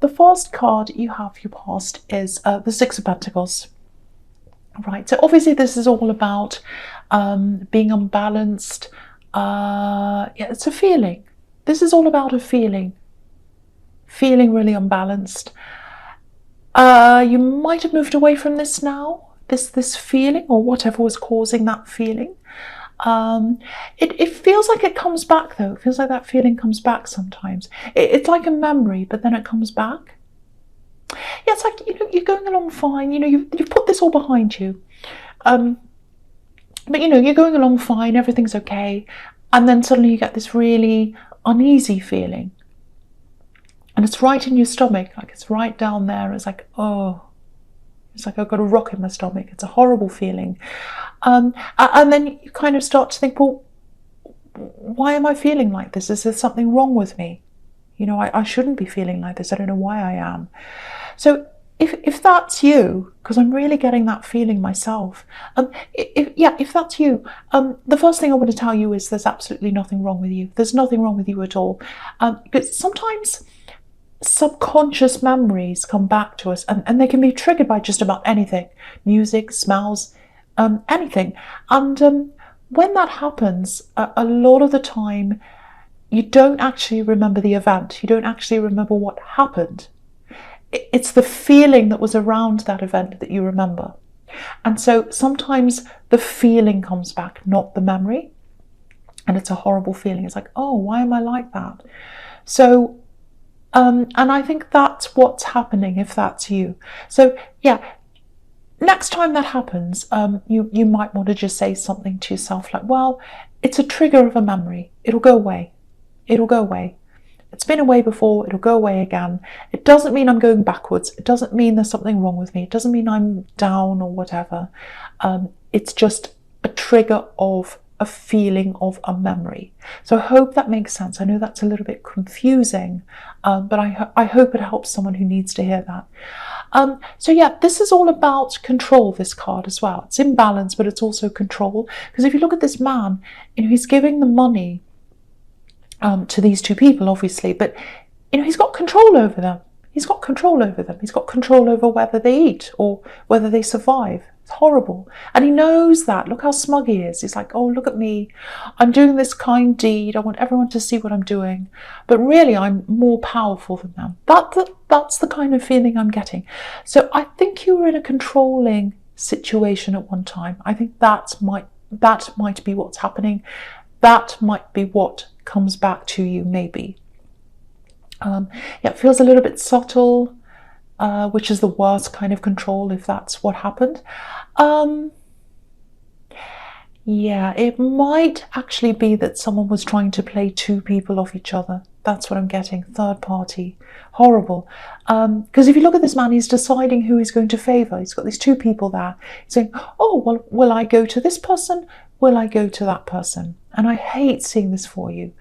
the first card you have for your past is the Six of Pentacles. Right, so obviously this is all about being unbalanced. Yeah, it's a feeling. This is all about a feeling really unbalanced. You might have moved away from this now, this feeling, or whatever was causing that feeling. It feels like it comes back though. It feels like that feeling comes back sometimes. It's like a memory, but then it comes back. Yeah, it's like, you know, you're going along fine. You know, you've put this all behind you. But you know, you're going along fine, everything's okay. And then suddenly you get this really uneasy feeling. And it's right in your stomach, like it's right down there. It's like, oh, it's like I've got a rock in my stomach. It's a horrible feeling. And then you kind of start to think, well, why am I feeling like this? Is there something wrong with me? You know, I shouldn't be feeling like this. I don't know why I am. So if that's you, because I'm really getting that feeling myself, if that's you, the first thing I want to tell you is there's absolutely nothing wrong with you. There's nothing wrong with you at all. Because sometimes subconscious memories come back to us, and they can be triggered by just about anything, music, smells, anything. And when that happens, a lot of the time, you don't actually remember the event. You don't actually remember what happened. It's the feeling that was around that event that you remember. And so sometimes the feeling comes back, not the memory. And it's a horrible feeling. It's like, oh, why am I like that? So, and I think that's what's happening if that's you. So, yeah, next time that happens, you might want to just say something to yourself like, well, it's a trigger of a memory. It'll go away. It'll go away. It's been away before, it'll go away again. It doesn't mean I'm going backwards. It doesn't mean there's something wrong with me. It doesn't mean I'm down or whatever. It's just a trigger of a feeling of a memory. So I hope that makes sense. I know that's a little bit confusing, but I hope it helps someone who needs to hear that. So yeah, this is all about control, this card as well. It's imbalance, but it's also control. Because if you look at this man, you know, he's giving the money to these two people, obviously, but you know, he's got control over them. He's got control over them. He's got control over whether they eat or whether they survive. It's horrible. And he knows that. Look how smug he is. He's like, oh, look at me. I'm doing this kind deed. I want everyone to see what I'm doing. But really, I'm more powerful than them. That's the kind of feeling I'm getting. So I think you were in a controlling situation at one time. I think that might be what's happening. That might be what comes back to you, maybe. Yeah, it feels a little bit subtle, which is the worst kind of control if that's what happened. Yeah, it might actually be that someone was trying to play two people off each other. That's what I'm getting. Third party. Horrible. Because if you look at this man, he's deciding who he's going to favour. He's got these two people there. He's saying, oh, well, will I go to this person? Will I go to that person? And I hate seeing this for you.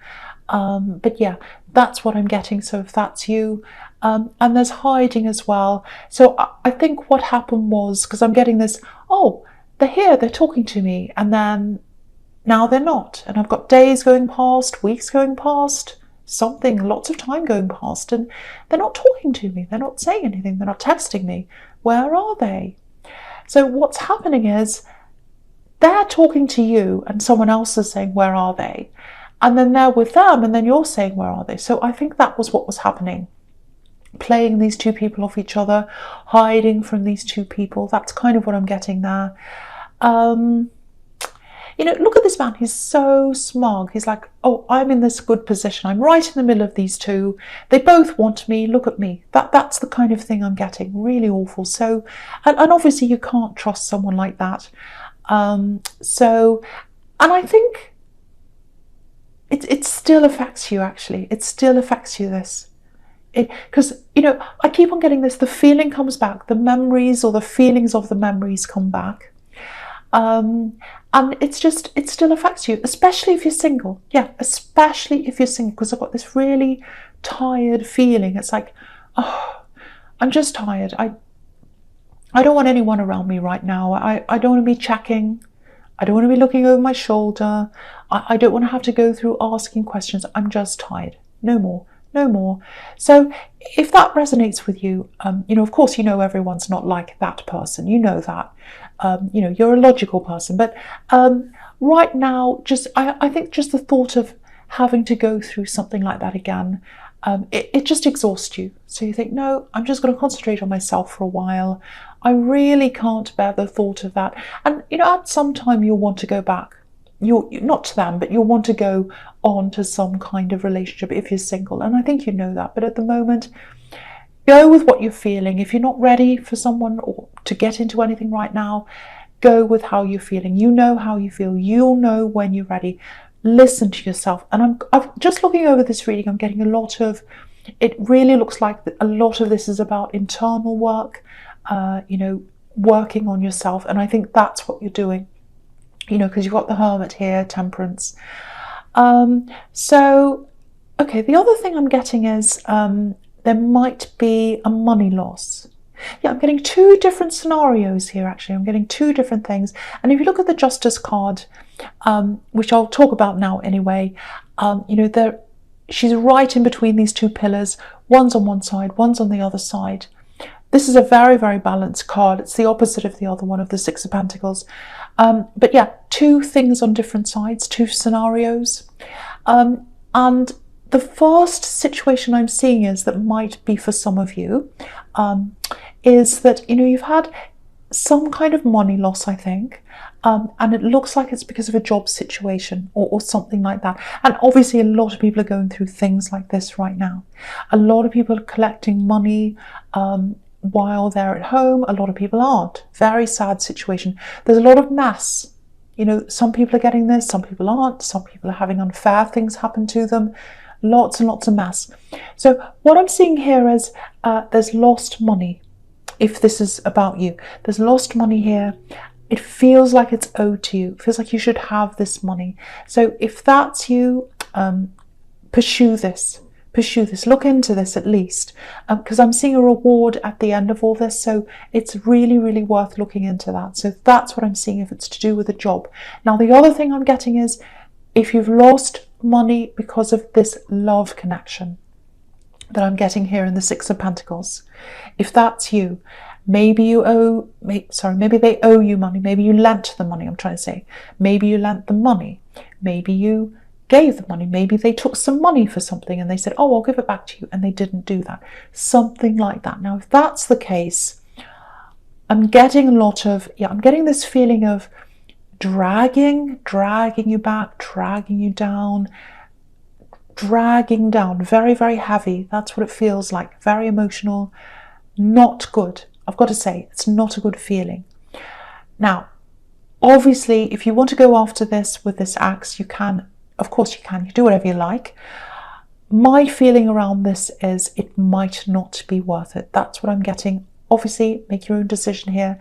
But yeah, that's what I'm getting. So if that's you, and there's hiding as well. So I think what happened was, because I'm getting this, oh, they're here, they're talking to me, and then now they're not. And I've got days going past, weeks going past, lots of time going past, and they're not talking to me. They're not saying anything. They're not texting me. Where are they? So what's happening is they're talking to you and someone else is saying, where are they? And then they're with them and then you're saying, where are they? So I think that was what was happening. Playing these two people off each other, hiding from these two people. That's kind of what I'm getting there. You know, look at this man. He's so smug. He's like, oh, I'm in this good position. I'm right in the middle of these two. They both want me. Look at me. That's the kind of thing I'm getting. Really awful. So, and obviously you can't trust someone like that. So, and I think it still affects you, actually. It still affects you, this. Because, you know, I keep on getting this. The feeling comes back. The memories or the feelings of the memories come back. And it still affects you, especially if you're single. Yeah, especially if you're single, because I've got this really tired feeling. It's like, oh, I'm just tired. I don't want anyone around me right now. I don't want to be checking. I don't want to be looking over my shoulder. I don't want to have to go through asking questions. I'm just tired. No more. no more. So if that resonates with you, of course, everyone's not like that person. You know that. You're a logical person. But right now, I think just the thought of having to go through something like that again, it just exhausts you. So you think, no, I'm just going to concentrate on myself for a while. I really can't bear the thought of that. And, at some time you'll want to go back. You're not to them, but you'll want to go on to some kind of relationship if you're single. And I think you know that. But at the moment, go with what you're feeling. If you're not ready for someone or to get into anything right now, go with how you're feeling. You know how you feel. You'll know when you're ready. Listen to yourself. And I'm just looking over this reading. I'm getting it really looks like a lot of this is about internal work, working on yourself. And I think that's what you're doing. Because you've got the Hermit here, Temperance. So, okay, the other thing I'm getting is there might be a money loss. Yeah, I'm getting two different scenarios here, actually. I'm getting two different things. And if you look at the Justice card, which I'll talk about now anyway, she's right in between these two pillars. One's on one side, one's on the other side. This is a very, very balanced card. It's the opposite of the other one, of the Six of Pentacles. But yeah, two things on different sides, two scenarios. And the first situation I'm seeing is that might be for some of you, is that, you've had some kind of money loss, I think. And it looks like it's because of a job situation or something like that. And obviously a lot of people are going through things like this right now. A lot of people are collecting money while they're at home. A lot of people aren't. Very sad situation. There's a lot of mess. Some people are getting this, some people aren't. Some people are having unfair things happen to them. Lots and lots of mess. So what I'm seeing here is there's lost money. If this is about you, there's lost money here. It feels like it's owed to you. It feels like you should have this money. So if that's you, pursue this. Look into this at least, because I'm seeing a reward at the end of all this. So it's really, really worth looking into that. So that's what I'm seeing if it's to do with a job. Now, the other thing I'm getting is if you've lost money because of this love connection that I'm getting here in the Six of Pentacles. If that's you, maybe they owe you money. Maybe you lent the money, I'm trying to say. Maybe you lent the money. Maybe you gave the money. Maybe they took some money for something and they said, oh, I'll give it back to you. And they didn't do that. Something like that. Now, if that's the case, I'm getting I'm getting this feeling of dragging you back, dragging you down, very, very heavy. That's what it feels like. Very emotional, not good. I've got to say, it's not a good feeling. Now, obviously, if you want to go after this with this axe, you can. Of course you can. You do whatever you like. My feeling around this is it might not be worth it. That's what I'm getting. Obviously, make your own decision here.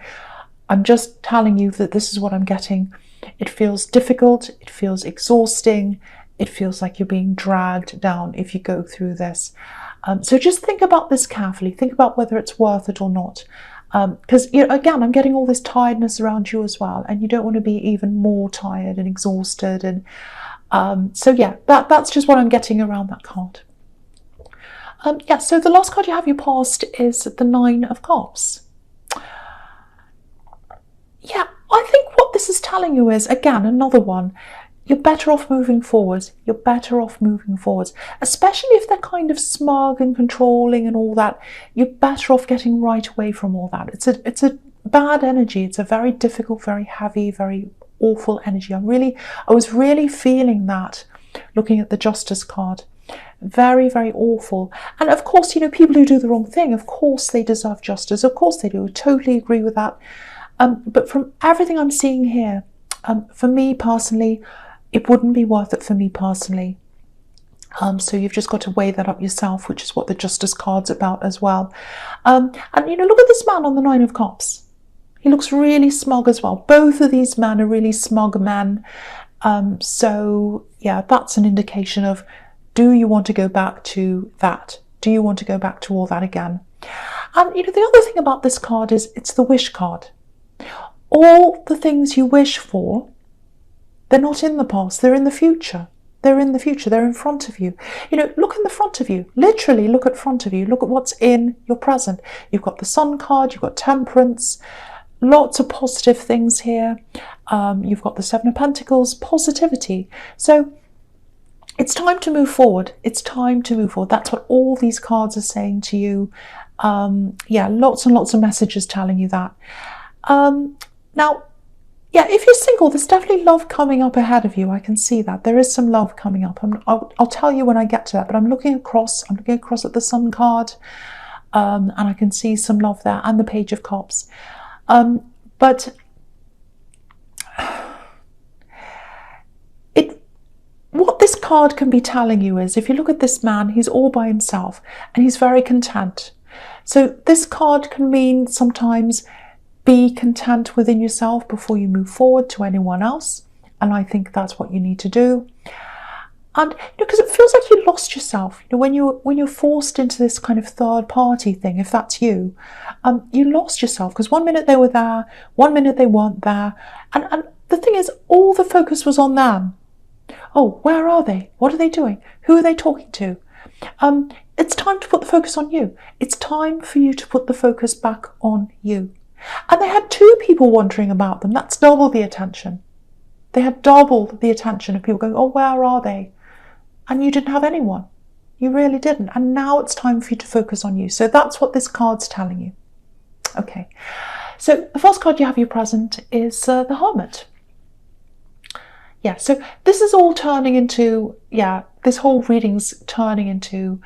I'm just telling you that this is what I'm getting. It feels difficult. It feels exhausting. It feels like you're being dragged down if you go through this. So just think about this carefully. Think about whether it's worth it or not. Because, again, I'm getting all this tiredness around you as well. And you don't want to be even more tired and exhausted. And so yeah, that's just what I'm getting around that card. Yeah, so the last card you have your past is the Nine of Cups. Yeah, I think what this is telling you is, again, another one, you're better off moving forwards. You're better off moving forwards, especially if they're kind of smug and controlling and all that. You're better off getting right away from all that. It's a bad energy. It's a very difficult, very heavy, very awful energy. I was really feeling that looking at the Justice card. Very, very awful. And of course, people who do the wrong thing, of course they deserve justice. Of course they do. I totally agree with that. But from everything I'm seeing here, for me personally, it wouldn't be worth it for me personally. So you've just got to weigh that up yourself, which is what the Justice card's about as well. And look at this man on the Nine of Cups. He looks really smug as well. Both of these men are really smug men. So yeah, that's an indication of, do you want to go back to that? Do you want to go back to all that again? And the other thing about this card is it's the wish card. All the things you wish for, they're not in the past, they're in the future. They're in the future. They're in front of you. You know, look in the front of you. Literally look at front of you. Look at what's in your present. You've got the Sun card. You've got Temperance. Lots of positive things here. You've got the Seven of Pentacles. Positivity. So it's time to move forward. It's time to move forward. That's what all these cards are saying to you. Yeah, lots and lots of messages telling you that. Now, yeah, if you're single, there's definitely love coming up ahead of you. I can see that. There is some love coming up. I'll tell you when I get to that, but I'm looking across at the Sun card, and I can see some love there, and the Page of Cups. But what this card can be telling you is, if you look at this man, he's all by himself, and he's very content. So this card can mean sometimes be content within yourself before you move forward to anyone else. And I think that's what you need to do. And because it feels like you lost yourself, when you're forced into this kind of third party thing, if that's you, you lost yourself, because 1 minute they were there, 1 minute they weren't there. And the thing is, all the focus was on them. Oh, where are they? What are they doing? Who are they talking to? It's time to put the focus on you. It's time for you to put the focus back on you. And they had 2 people wondering about them. That's double the attention. They had double the attention of people going, oh, where are they? And you didn't have anyone. You really didn't. And now it's time for you to focus on you. So that's what this card's telling you. Okay. So the first card you have your present is the Hermit. Yeah, so this is all turning into, this whole reading's turning into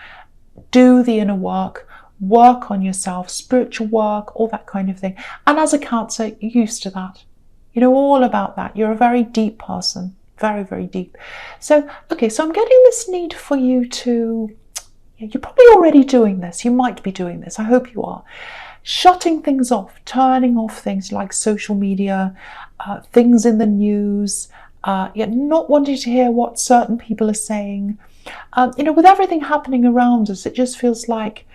do the inner work, work on yourself, spiritual work, all that kind of thing. And as a Cancer, you're used to that. You know all about that. You're a very deep person, very, very deep. So, okay, so I'm getting this need for you to, you're probably already doing this. You might be doing this. I hope you are. Shutting things off, turning off things like social media, things in the news, not wanting to hear what certain people are saying. With everything happening around us, it just feels like,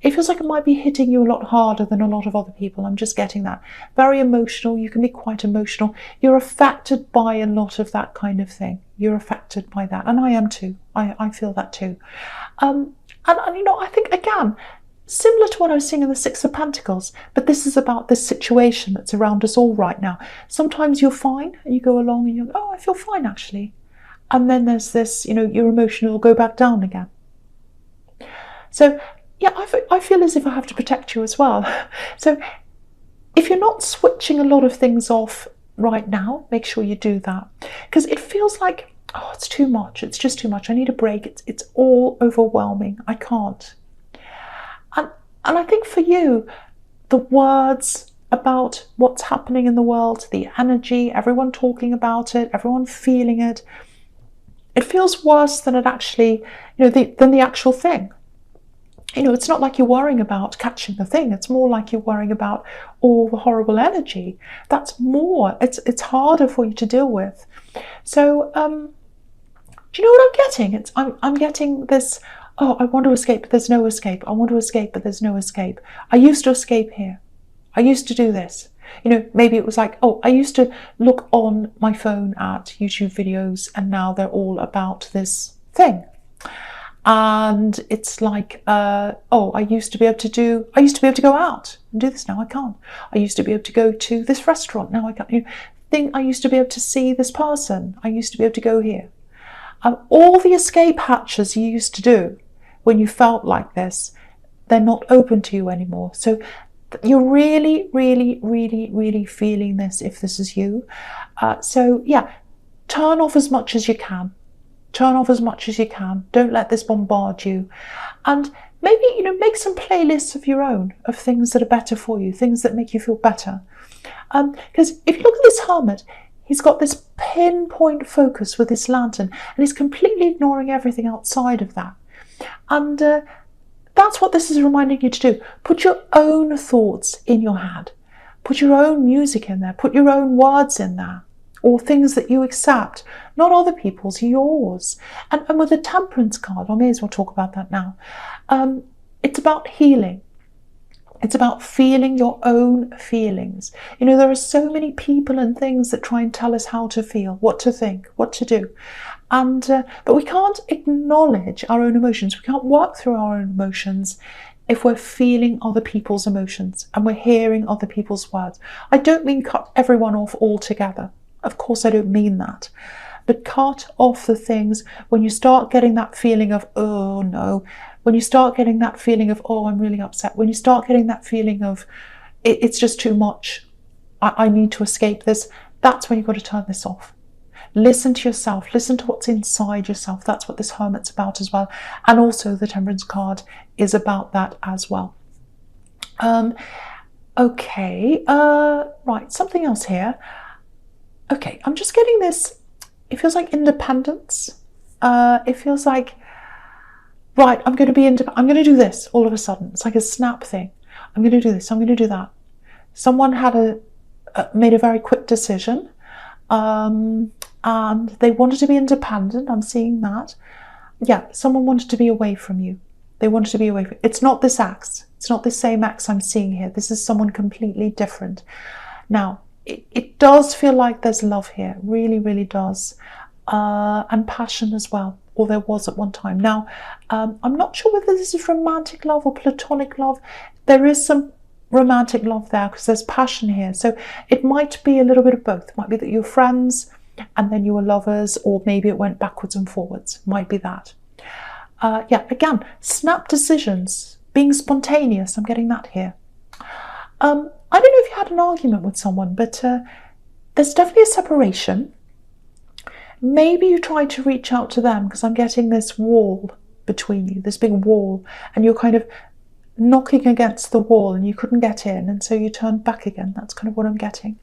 it might be hitting you a lot harder than a lot of other people. I'm just getting that. Very emotional. You can be quite emotional. You're affected by a lot of that kind of thing. You're affected by that. And I am too. I feel that too. And I think, again, similar to what I was seeing in the Six of Pentacles, but this is about this situation that's around us all right now. Sometimes you're fine and you go along and you're, oh, I feel fine actually. And then there's this, your emotion will go back down again. So, yeah, I feel as if I have to protect you as well. So if you're not switching a lot of things off right now, make sure you do that. Because it feels like, oh, it's too much. It's just too much. I need a break. It's all overwhelming. I can't. And I think for you, the words about what's happening in the world, the energy, everyone talking about it, everyone feeling it, it feels worse than it actually, than the actual thing. It's not like you're worrying about catching the thing. It's more like you're worrying about all the horrible energy. That's more. It's harder for you to deal with. So, do you know what I'm getting? I'm getting this. Oh, I want to escape, but there's no escape. I want to escape, but there's no escape. I used to escape here. I used to do this. Maybe it was like, oh, I used to look on my phone at YouTube videos, and now they're all about this thing. And it's like, oh, I used to be able to go out and do this. Now I can't. I used to be able to go to this restaurant. Now I can't. I used to be able to see this person. I used to be able to go here. All the escape hatches you used to do when you felt like this, they're not open to you anymore. So you're really, really, really, really feeling this if this is you. So yeah, turn off as much as you can. Turn off as much as you can. Don't let this bombard you. And maybe, make some playlists of your own, of things that are better for you, things that make you feel better. Because if you look at this Hermit, he's got this pinpoint focus with this lantern, and he's completely ignoring everything outside of that. And that's what this is reminding you to do. Put your own thoughts in your head. Put your own music in there. Put your own words in there. Or things that you accept, not other people's, yours. And with the Temperance card, I may as well talk about that now. It's about healing. It's about feeling your own feelings. You know, there are so many people and things that try and tell us how to feel, what to think, what to do. And but we can't acknowledge our own emotions. We can't work through our own emotions if we're feeling other people's emotions and we're hearing other people's words. I don't mean cut everyone off altogether. Of course, I don't mean that. But cut off the things when you start getting that feeling of, oh no, when you start getting that feeling of, oh, I'm really upset, when you start getting that feeling of, it's just too much, I need to escape this, that's when you've got to turn this off. Listen to yourself, listen to what's inside yourself. That's what this Hermit's about as well. And also the Temperance card is about that as well. Okay, right, something else here. Okay, I'm just getting this, it feels like independence. It feels like, right, I'm going to be independent. I'm going to do this all of a sudden. It's like a snap thing. I'm going to do this. I'm going to do that. Someone had made a very quick decision, and they wanted to be independent. I'm seeing that. Yeah, someone wanted to be away from you. They wanted to be away from you. It's not this ex. It's not the same ex I'm seeing here. This is someone completely different. Now, it does feel like there's love here. It really, really does. And passion as well, or there was at one time. Now, I'm not sure whether this is romantic love or platonic love. There is some romantic love there because there's passion here. So it might be a little bit of both. It might be that you're friends and then you were lovers, or maybe it went backwards and forwards. Might be that. Yeah, again, snap decisions, being spontaneous. I'm getting that here. I don't know if you had an argument with someone, but there's definitely a separation. Maybe you tried to reach out to them because I'm getting this wall between you, this big wall, and you're kind of knocking against the wall and you couldn't get in, and so you turned back again. That's kind of what I'm getting.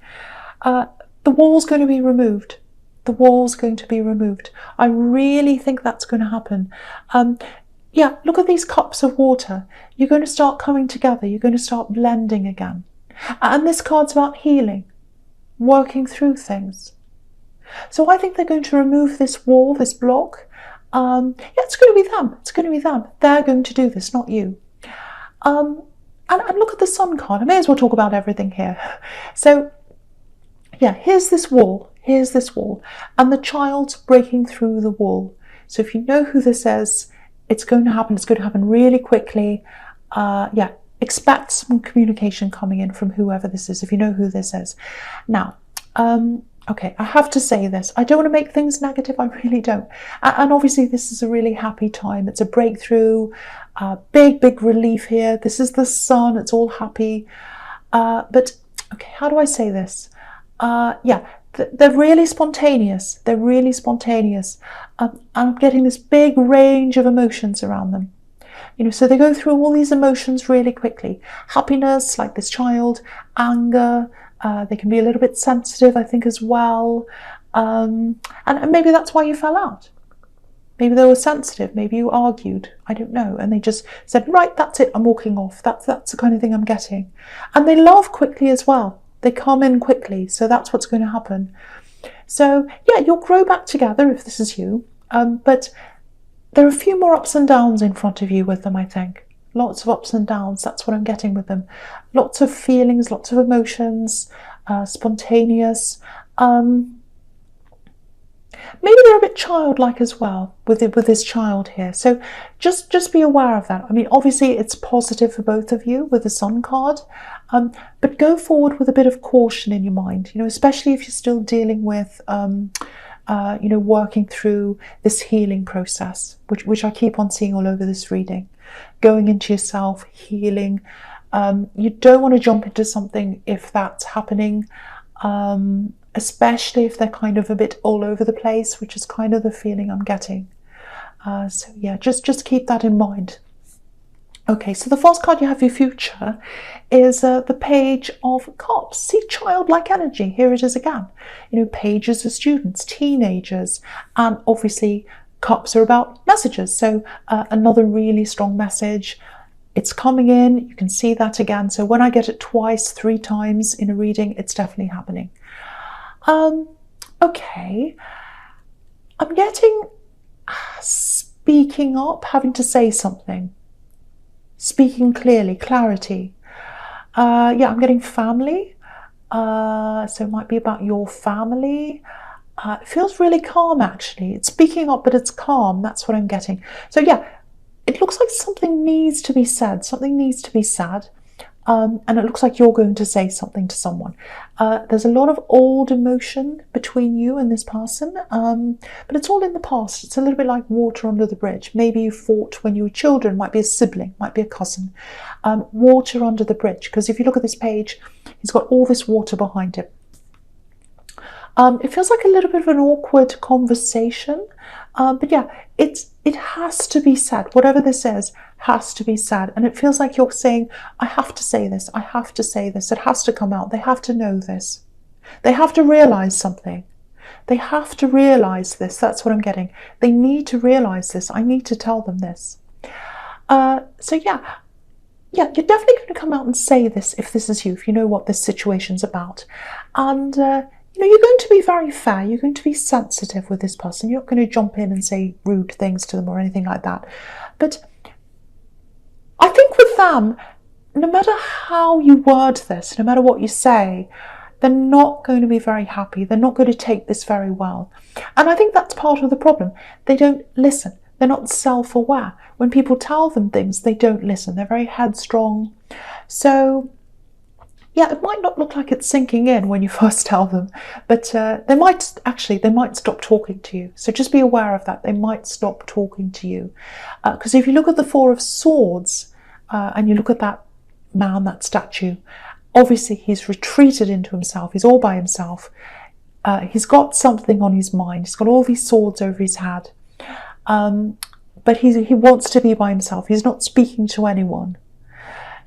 The wall's going to be removed. The wall's going to be removed. I really think that's going to happen. Yeah, look at these cups of water. You're going to start coming together. You're going to start blending again. And this card's about healing, working through things. So I think they're going to remove this wall, this block. Yeah, it's going to be them. It's going to be them. They're going to do this, not you. And look at the Sun card. I may as well talk about everything here. So, yeah, here's this wall. Here's this wall. And the child's breaking through the wall. So if you know who this is, it's going to happen. It's going to happen really quickly. Yeah, expect some communication coming in from whoever this is, if you know who this is. Now, okay, I have to say this. I don't want to make things negative. I really don't. And obviously, this is a really happy time. It's a breakthrough, big, big relief here. This is the Sun. It's all happy. But, okay, how do I say this? Yeah, they're really spontaneous. They're really spontaneous. I'm getting this big range of emotions around them. You know, so they go through all these emotions really quickly. Happiness, like this child, anger. They can be a little bit sensitive, I think, as well. And maybe that's why you fell out. Maybe they were sensitive. Maybe you argued. I don't know. And they just said, right, that's it. I'm walking off. That's the kind of thing I'm getting. And they love quickly as well. They come in quickly. So that's what's going to happen. So, yeah, you'll grow back together if this is you. But there are a few more ups and downs in front of you with them, I think. Lots of ups and downs. That's what I'm getting with them. Lots of feelings, lots of emotions, spontaneous. Maybe they're a bit childlike as well with this child here. So just be aware of that. I mean, obviously it's positive for both of you with the Sun card, but go forward with a bit of caution in your mind, you know, especially if you're still dealing with, you know, working through this healing process, which I keep on seeing all over this reading. Going into yourself, healing. You don't want to jump into something if that's happening, especially if they're kind of a bit all over the place, which is kind of the feeling I'm getting. So yeah, just keep that in mind. Okay, so the first card you have for your future is the Page of Cups. See, childlike energy. Here it is again. You know, pages are students, teenagers, and obviously cups are about messages. So another really strong message. It's coming in. You can see that again. So when I get it twice, 3 times in a reading, it's definitely happening. Okay. I'm getting speaking up, having to say something. Speaking clearly, clarity. Yeah, I'm getting family. So it might be about your family. It feels really calm, actually. It's speaking up, but it's calm. That's what I'm getting. So yeah, it looks like something needs to be said. Something needs to be said. And it looks like you're going to say something to someone. There's a lot of old emotion between you and this person, but it's all in the past. It's a little bit like water under the bridge. Maybe you fought when you were children, might be a sibling, might be a cousin. Water under the bridge, because if you look at this page, he's got all this water behind him. It feels like a little bit of an awkward conversation, but yeah, it has to be said. Whatever this is has to be said, and it feels like you're saying, I have to say this, I have to say this, it has to come out, they have to know this. They have to realise something. They have to realise this, that's what I'm getting. They need to realise this, I need to tell them this. So yeah, you're definitely going to come out and say this if this is you, if you know what this situation's about. And you're going to be very fair, you're going to be sensitive with this person. You're not going to jump in and say rude things to them or anything like that. But I think with them, no matter how you word this, no matter what you say, they're not going to be very happy. They're not going to take this very well. And I think that's part of the problem. They don't listen. They're not self-aware. When people tell them things, they don't listen. They're very headstrong. So yeah, it might not look like it's sinking in when you first tell them, but they might stop talking to you. So just be aware of that. They might stop talking to you. Because if you look at the Four of Swords and you look at that man, that statue, obviously he's retreated into himself. He's all by himself. He's got something on his mind. He's got all these swords over his head. But he wants to be by himself. He's not speaking to anyone.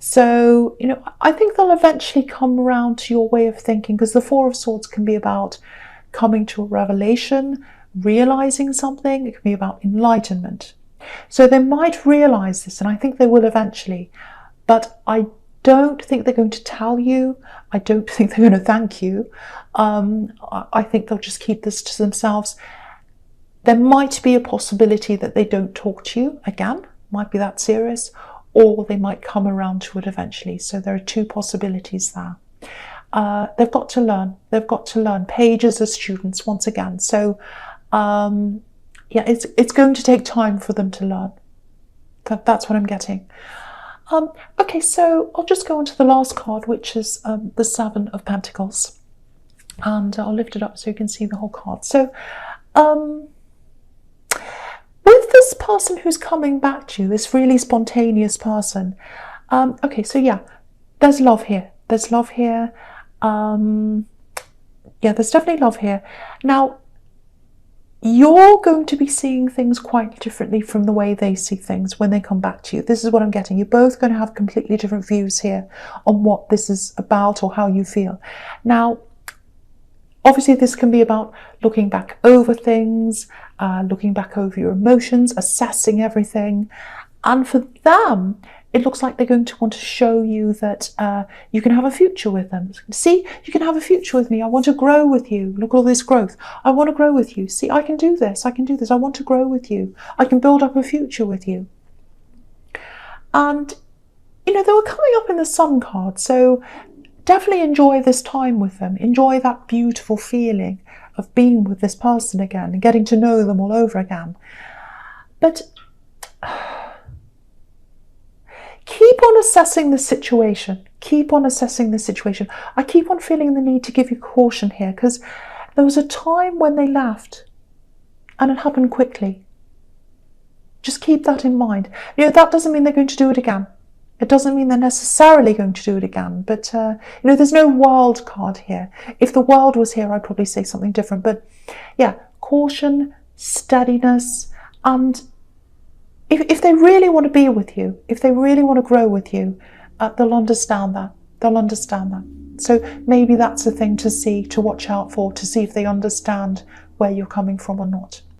So, I think they'll eventually come around to your way of thinking, because the Four of Swords can be about coming to a revelation, realizing something. It can be about enlightenment. So they might realize this, and I think they will eventually. But I don't think they're going to tell you. I don't think they're going to thank you. I think they'll just keep this to themselves. There might be a possibility that they don't talk to you again. Might be that serious. Or they might come around to it eventually. So there are two possibilities there. They've got to learn. They've got to learn. Pages as students, once again. So, it's going to take time for them to learn. That's what I'm getting. Okay, so I'll just go on to the last card, which is the Seven of Pentacles. And I'll lift it up so you can see the whole card. So, with this person who's coming back to you, this really spontaneous person, okay, so yeah, there's love here. There's love here. There's definitely love here. Now, you're going to be seeing things quite differently from the way they see things when they come back to you. This is what I'm getting. You're both going to have completely different views here on what this is about or how you feel. Now, obviously, this can be about looking back over things, looking back over your emotions, assessing everything. And for them, it looks like they're going to want to show you that you can have a future with them. See, you can have a future with me. I want to grow with you. Look at all this growth. I want to grow with you. See, I can do this. I can do this. I want to grow with you. I can build up a future with you. And, they were coming up in the Sun card. So definitely enjoy this time with them. Enjoy that beautiful feeling of being with this person again and getting to know them all over again. But keep on assessing the situation. Keep on assessing the situation. I keep on feeling the need to give you caution here, because there was a time when they left and it happened quickly. Just keep that in mind. That doesn't mean they're going to do it again. It doesn't mean they're necessarily going to do it again, but there's no world card here. If the world was here, I'd probably say something different. But yeah, caution, steadiness, and if they really want to be with you, if they really want to grow with you, they'll understand that. They'll understand that. So maybe that's a thing to see, to watch out for, to see if they understand where you're coming from or not.